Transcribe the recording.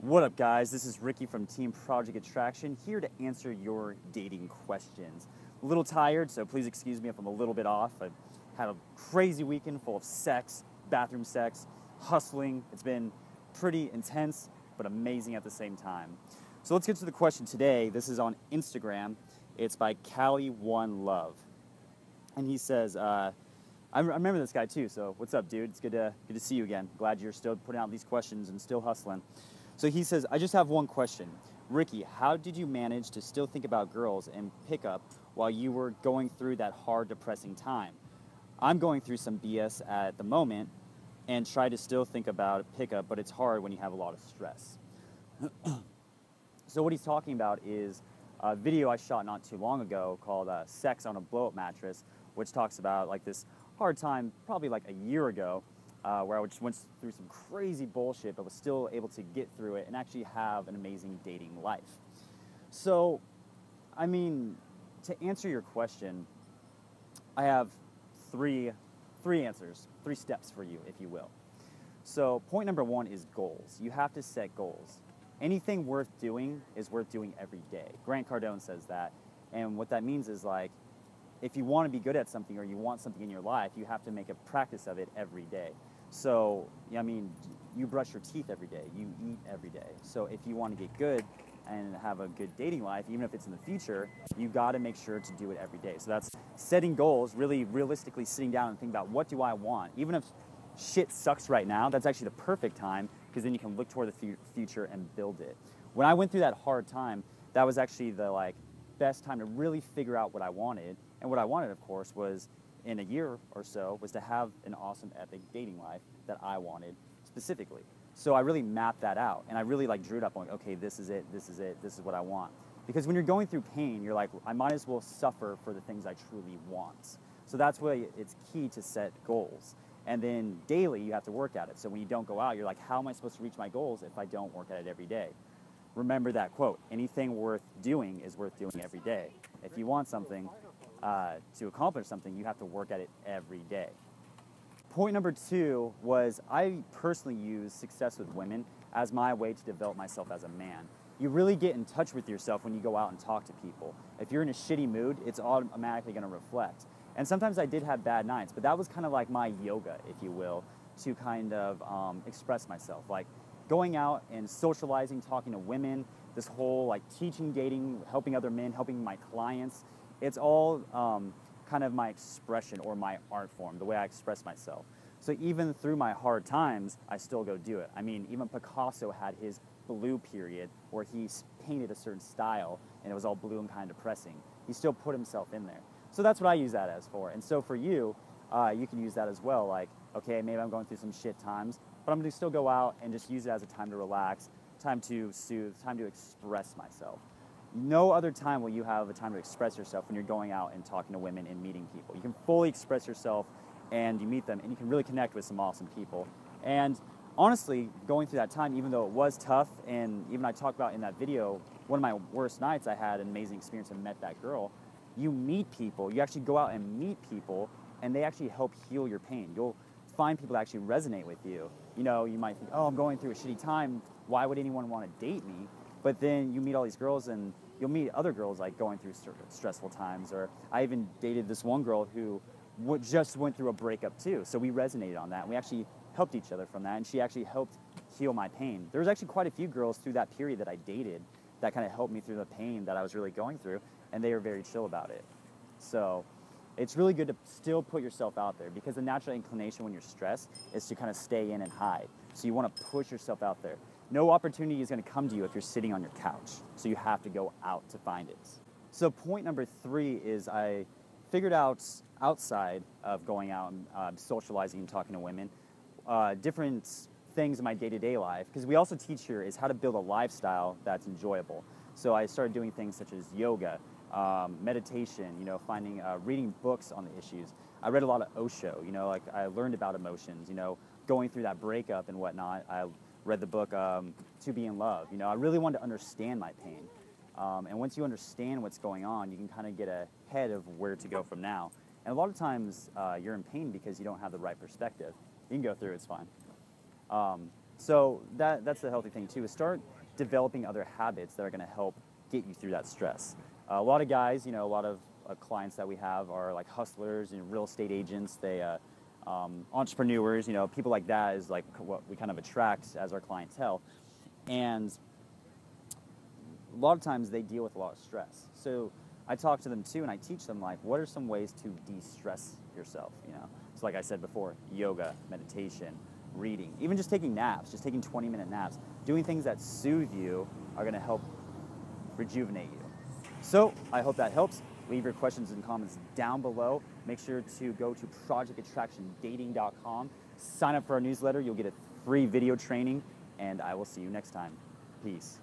What up, guys? This is Ricky from Team Project Attraction, here to answer your dating questions. A little tired, so please excuse me if I'm a little bit off. I've had a crazy weekend full of sex, bathroom sex, hustling. It's been pretty intense, but amazing at the same time. So let's get to the question today. This is on Instagram. It's by Cali1Love. And he says, I remember this guy too, so what's up, dude? It's good to see you again. Glad you're still putting out these questions and still hustling. So he says, I just have one question. Ricky, how did you manage to still think about girls and pickup while you were going through that hard, depressing time? I'm going through some BS at the moment and try to still think about pickup, but it's hard when you have a lot of stress. So what he's talking about is a video I shot not too long ago called Sex on a Blow-Up Mattress, which talks about like this hard time, probably like a year ago, where I just went through some crazy bullshit, but was still able to get through it and actually have an amazing dating life. So, I mean, to answer your question, I have three answers, 3 steps for you, if you will. So, point number 1 is goals. You have to set goals. Anything worth doing is worth doing every day. Grant Cardone says that, and what that means is like, if you want to be good at something or you want something in your life, you have to make a practice of it every day. So, I mean, you brush your teeth every day, you eat every day. So if you want to get good and have a good dating life, even if it's in the future, you got to make sure to do it every day. So that's setting goals, really realistically sitting down and thinking about what do I want? Even if shit sucks right now, that's actually the perfect time because then you can look toward the future and build it. When I went through that hard time, that was actually the best time to really figure out what I wanted. And what I wanted, of course, was in a year or so, was to have an awesome, epic dating life that I wanted specifically. So I really mapped that out, and I really drew it up on, okay, this is it, this is it, this is what I want. Because when you're going through pain, you're like, I might as well suffer for the things I truly want. So that's why it's key to set goals. And then daily, you have to work at it. So when you don't go out, you're like, how am I supposed to reach my goals if I don't work at it every day? Remember that quote, anything worth doing is worth doing every day. If you want something, to accomplish something, you have to work at it every day. Point number 2 was I personally use success with women as my way to develop myself as a man. You really get in touch with yourself when you go out and talk to people. If you're in a shitty mood, it's automatically going to reflect. And sometimes I did have bad nights, but that was kind of like my yoga, if you will, to kind of express myself. Like going out and socializing, talking to women, this whole teaching, dating, helping other men, helping my clients. It's all kind of my expression or my art form, the way I express myself. So even through my hard times, I still go do it. I mean, even Picasso had his blue period where he painted a certain style and it was all blue and kind of depressing. He still put himself in there. So that's what I use that as for. And so for you, you can use that as well. Like, okay, maybe I'm going through some shit times, but I'm gonna still go out and just use it as a time to relax, time to soothe, time to express myself. No other time will you have a time to express yourself when you're going out and talking to women and meeting people. You can fully express yourself and you meet them and you can really connect with some awesome people. And honestly, going through that time, even though it was tough, and even I talked about in that video, one of my worst nights, I had an amazing experience and met that girl. You meet people, you actually go out and meet people and they actually help heal your pain. You'll find people that actually resonate with you. You know, you might think, oh, I'm going through a shitty time. Why would anyone want to date me? But then you meet all these girls and you'll meet other girls going through stressful times. Or I even dated this one girl who just went through a breakup too. So we resonated on that. And we actually helped each other from that. And she actually helped heal my pain. There was actually quite a few girls through that period that I dated that kind of helped me through the pain that I was really going through. And they were very chill about it. So it's really good to still put yourself out there because the natural inclination when you're stressed is to kind of stay in and hide. So you want to push yourself out there. No opportunity is going to come to you if you're sitting on your couch. So you have to go out to find it. So point number 3 is I figured out outside of going out and socializing and talking to women, different things in my day-to-day life, because we also teach here is how to build a lifestyle that's enjoyable. So I started doing things such as yoga, meditation, finding, reading books on the issues. I read a lot of Osho, I learned about emotions, going through that breakup and whatnot. I read the book To Be in Love. I really wanted to understand my pain. And once you understand what's going on, you can kind of get ahead of where to go from now. And a lot of times you're in pain because you don't have the right perspective. You can go through, it's fine. So that's the healthy thing too, is start developing other habits that are going to help get you through that stress. A lot of guys, a lot of clients that we have are like hustlers, real estate agents, entrepreneurs, people like that is like what we kind of attract as our clientele. And a lot of times they deal with a lot of stress. So I talk to them too, and I teach them like, what are some ways to de-stress yourself, So like I said before, yoga, meditation, reading, even just taking naps, just taking 20-minute naps, doing things that soothe you are going to help rejuvenate you. So I hope that helps. Leave your questions and comments down below. Make sure to go to projectattractiondating.com, sign up for our newsletter. You'll get a free video training, and I will see you next time. Peace.